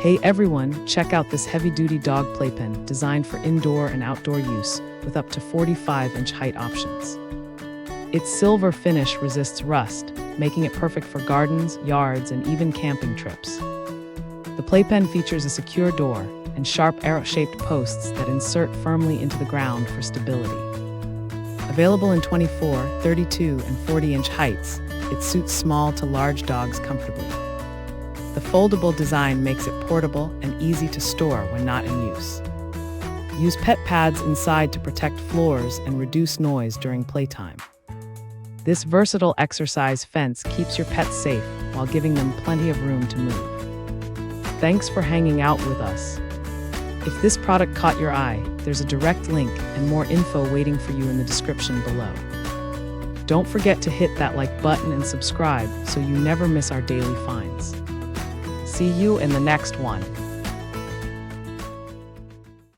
Hey everyone, check out this heavy-duty dog playpen designed for indoor and outdoor use with up to 45-inch height options. Its silver finish resists rust, making it perfect for gardens, yards, and even camping trips. The playpen features a secure door and sharp arrow-shaped posts that insert firmly into the ground for stability. Available in 24, 32, and 40-inch heights, it suits small to large dogs comfortably. The foldable design makes it portable and easy to store when not in use. Use pet pads inside to protect floors and reduce noise during playtime. This versatile exercise fence keeps your pets safe while giving them plenty of room to move. Thanks for hanging out with us. If this product caught your eye, there's a direct link and more info waiting for you in the description below. Don't forget to hit that like button and subscribe so you never miss our daily finds. See you in the next one.